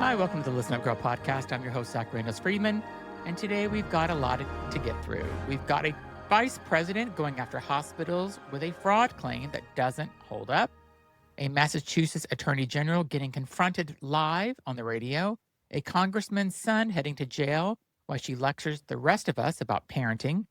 Hi, welcome to the Listen Up Girl podcast. I'm your host, Zach Randles-Friedman, and today we've got a lot to get through. We've got a vice president going after hospitals with a fraud claim that doesn't hold up, a Massachusetts attorney general getting confronted live on the radio, a congressman's son heading to jail while she lectures the rest of us about parenting,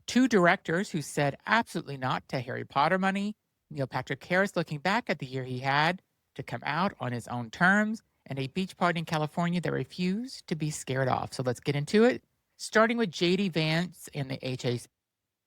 two directors who said absolutely not to Harry Potter money, Neil Patrick Harris looking back at the year he had to come out on his own terms, and a beach party in California that refused to be scared off. So let's get into it, starting with J.D. Vance and the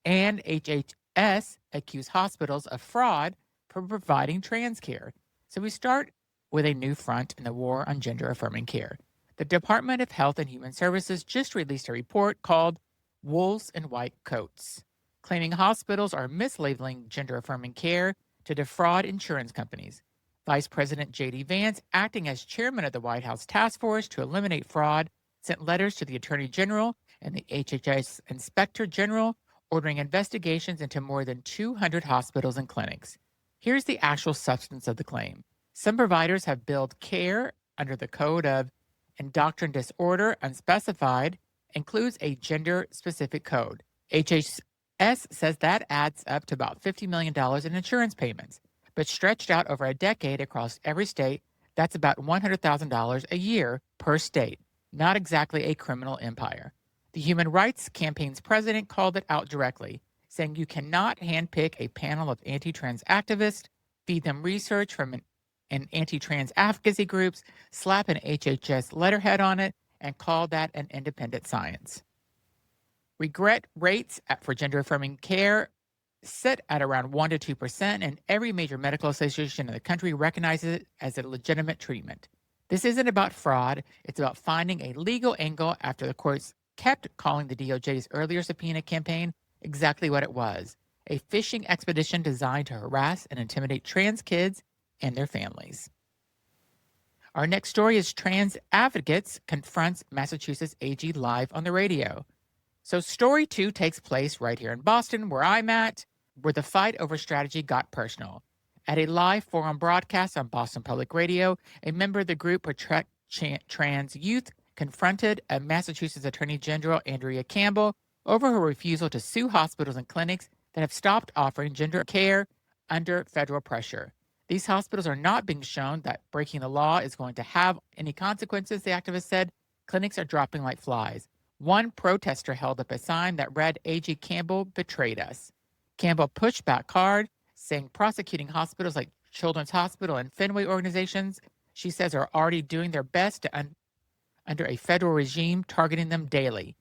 HHS accuse hospitals of fraud for providing trans care. So we start with a new front in the war on gender-affirming care. The Department of Health and Human Services just released a report called Wolves in White Coats, claiming hospitals are mislabeling gender-affirming care to defraud insurance companies. Vice President J.D. Vance, acting as chairman of the White House Task Force to eliminate fraud, sent letters to the Attorney General and the HHS Inspector General ordering investigations into more than 200 hospitals and clinics. Here's the actual substance of the claim. Some providers have billed care under the code of endocrine disorder unspecified, includes a gender-specific code. HHS says that adds up to about $50 million in insurance payments. But stretched out over a decade across every state, that's about $100,000 a year per state. Not exactly a criminal empire. The Human Rights Campaign's president called it out directly, saying you cannot handpick a panel of anti-trans activists, feed them research from an anti-trans advocacy groups, slap an HHS letterhead on it, and call that an independent science. Regret rates for gender-affirming care sit at around 1% to 2%, and every major medical association in the country recognizes it as a legitimate treatment. This isn't about fraud. It's about finding a legal angle after the courts kept calling the DOJ's earlier subpoena campaign exactly what it was, a fishing expedition designed to harass and intimidate trans kids and their families. Our next story is Trans Advocates Confronts Massachusetts AG live on the radio. So story 2 takes place right here in Boston, where I'm at, where the fight over strategy got personal. At a live forum broadcast on Boston Public Radio, a member of the group Protect Trans Youth confronted a Massachusetts Attorney General, Andrea Campbell, over her refusal to sue hospitals and clinics that have stopped offering gender care under federal pressure. These hospitals are not being shown that breaking the law is going to have any consequences, the activist said. Clinics are dropping like flies. One protester held up a sign that read, AG Campbell betrayed us. Campbell pushed back hard, saying prosecuting hospitals like Children's Hospital and Fenway organizations, she says, are already doing their best to under a federal regime targeting them daily.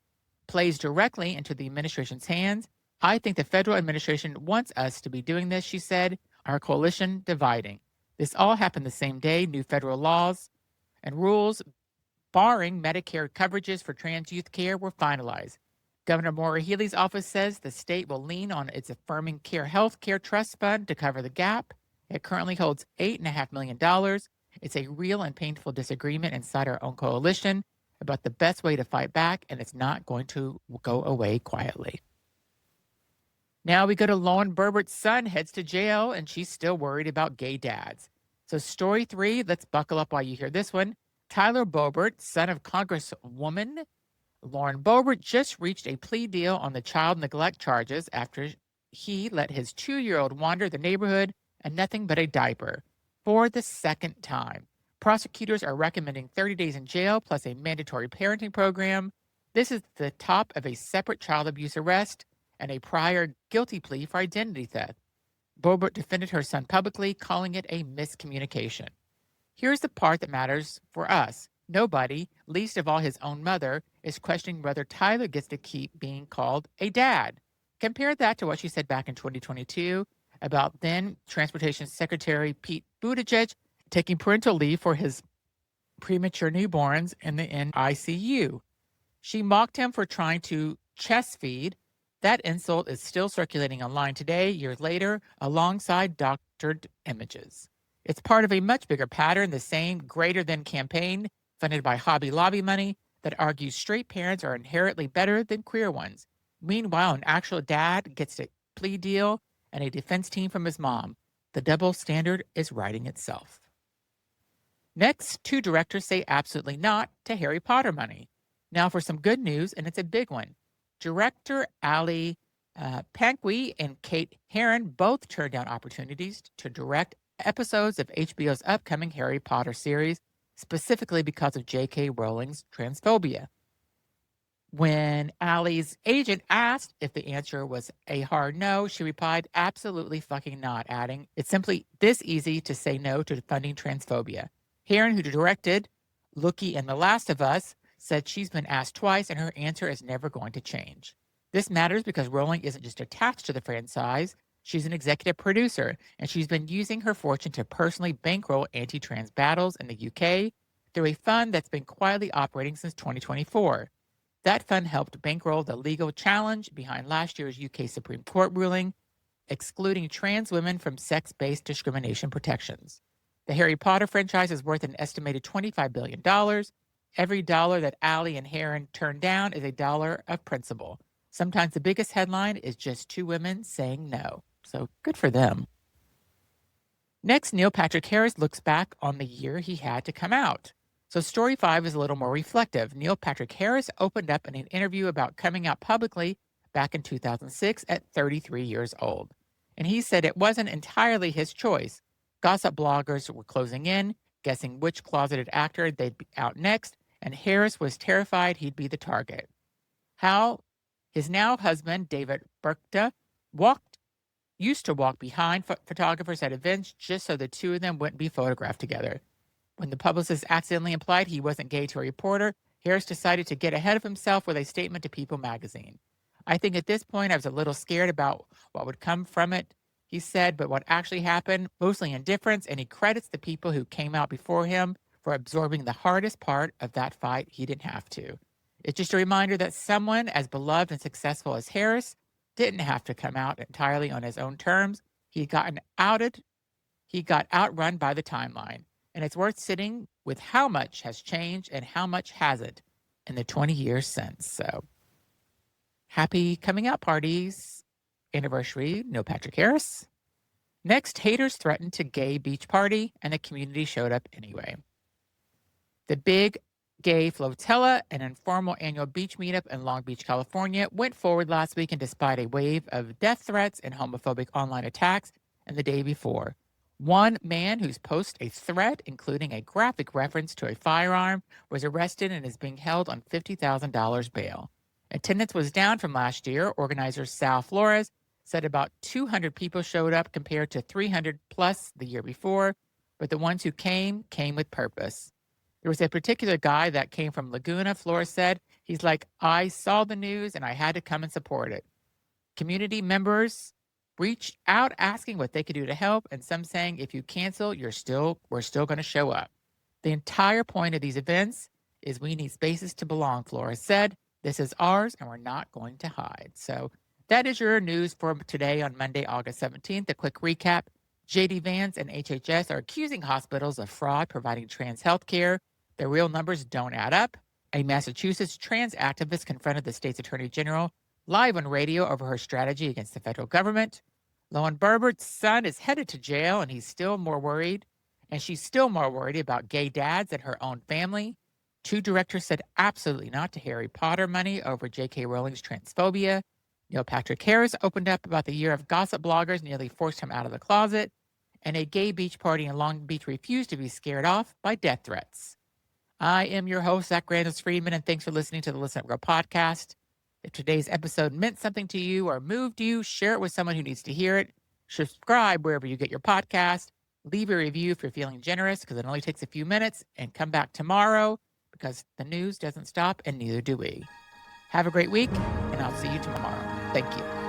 Plays directly into the administration's hands. I think the federal administration wants us to be doing this, she said, our coalition dividing. This all happened the same day. New federal laws and rules barring Medicare coverages for trans youth care were finalized. Governor Maura Healey's office says the state will lean on its Affirming Care Health Care Trust Fund to cover the gap. It currently holds $8.5 million. It's a real and painful disagreement inside our own coalition about the best way to fight back, and it's not going to go away quietly. Now we go to Lauren Boebert's son heads to jail, and she's still worried about gay dads. So story 3, let's buckle up while you hear this one. Tyler Boebert, son of Congresswoman Lauren Boebert, just reached a plea deal on the child neglect charges after he let his 2-year-old wander the neighborhood in nothing but a diaper for the second time. Prosecutors are recommending 30 days in jail plus a mandatory parenting program. This is the top of a separate child abuse arrest and a prior guilty plea for identity theft. Boebert defended her son publicly, calling it a miscommunication. Here's the part that matters for us. Nobody, least of all his own mother, is questioning whether Tyler gets to keep being called a dad. Compare that to what she said back in 2022 about then Transportation Secretary Pete Buttigieg taking parental leave for his premature newborns in the NICU. She mocked him for trying to chest feed. That insult is still circulating online today, years later, alongside doctored images. It's part of a much bigger pattern, the same greater than campaign funded by Hobby Lobby money that argues straight parents are inherently better than queer ones. Meanwhile, an actual dad gets a plea deal and a defense team from his mom. The double standard is writing itself. Next, 2 directors say absolutely not to Harry Potter money. Now for some good news, and it's a big one. Director Ali Panqui and Kate Herron both turned down opportunities to direct episodes of HBO's upcoming Harry Potter series, specifically because of JK Rowling's transphobia. When Allie's agent asked if the answer was a hard no, she replied, absolutely fucking not, adding, it's simply this easy to say no to funding transphobia. Heron, who directed Lookie and The Last of Us, said she's been asked twice and her answer is never going to change. This matters because Rowling isn't just attached to the franchise, she's an executive producer, and she's been using her fortune to personally bankroll anti-trans battles in the UK through a fund that's been quietly operating since 2024. That fund helped bankroll the legal challenge behind last year's UK Supreme Court ruling excluding trans women from sex-based discrimination protections. The Harry Potter franchise is worth an estimated $25 billion. Every dollar that Allie and Heron turned down is a dollar of principle. Sometimes the biggest headline is just 2 women saying no. So good for them. Next, Neil Patrick Harris looks back on the year he had to come out. So story 5 is a little more reflective. Neil Patrick Harris opened up in an interview about coming out publicly back in 2006 at 33 years old. And he said it wasn't entirely his choice. Gossip bloggers were closing in, guessing which closeted actor they'd be out next, and Harris was terrified he'd be the target. How his now husband, David Burkta, used to walk behind photographers at events just so the 2 of them wouldn't be photographed together. When the publicist accidentally implied he wasn't gay to a reporter, Harris decided to get ahead of himself with a statement to People magazine. I think at this point I was a little scared about what would come from it, he said, but what actually happened, mostly indifference, and he credits the people who came out before him for absorbing the hardest part of that fight he didn't have to. It's just a reminder that someone as beloved and successful as Harris didn't have to come out entirely on his own terms. He got outrun by the timeline. And it's worth sitting with how much has changed and how much hasn't in the 20 years since. So happy coming out parties anniversary, Neil Patrick Harris. Next, haters threatened to gay beach party, and the community showed up anyway. The Big Gay Flotilla, an informal annual beach meetup in Long Beach, California, went forward last week, and despite a wave of death threats and homophobic online attacks and the day before. One man who's posted a threat, including a graphic reference to a firearm, was arrested and is being held on $50,000 bail. Attendance was down from last year. Organizer Sal Flores said about 200 people showed up compared to 300 plus the year before, but the ones who came with purpose. There was a particular guy that came from Laguna, Flores said. He's like, I saw the news and I had to come and support it. Community members reached out asking what they could do to help, and some saying if you cancel, we're still going to show up. The entire point of these events is we need spaces to belong, Flores said. This is ours and we're not going to hide. So that is your news for today on Monday, August 17th. A quick recap. JD Vance and HHS are accusing hospitals of fraud providing trans health care. The real numbers don't add up. A Massachusetts trans activist confronted the state's attorney general live on radio over her strategy against the federal government. Lauren Boebert's son is headed to jail, and she's still more worried about gay dads and her own family. 2 directors said absolutely not to Harry Potter money over JK Rowling's transphobia. Neil Patrick Harris opened up about the year of gossip bloggers nearly forced him out of the closet. And a gay beach party in Long Beach refused to be scared off by death threats. I am your host, Zach Randles-Friedman, and thanks for listening to the Listen Up Girl podcast. If today's episode meant something to you or moved you, share it with someone who needs to hear it. Subscribe wherever you get your podcast. Leave a review if you're feeling generous, because it only takes a few minutes. And come back tomorrow, because the news doesn't stop and neither do we. Have a great week, and I'll see you tomorrow. Thank you.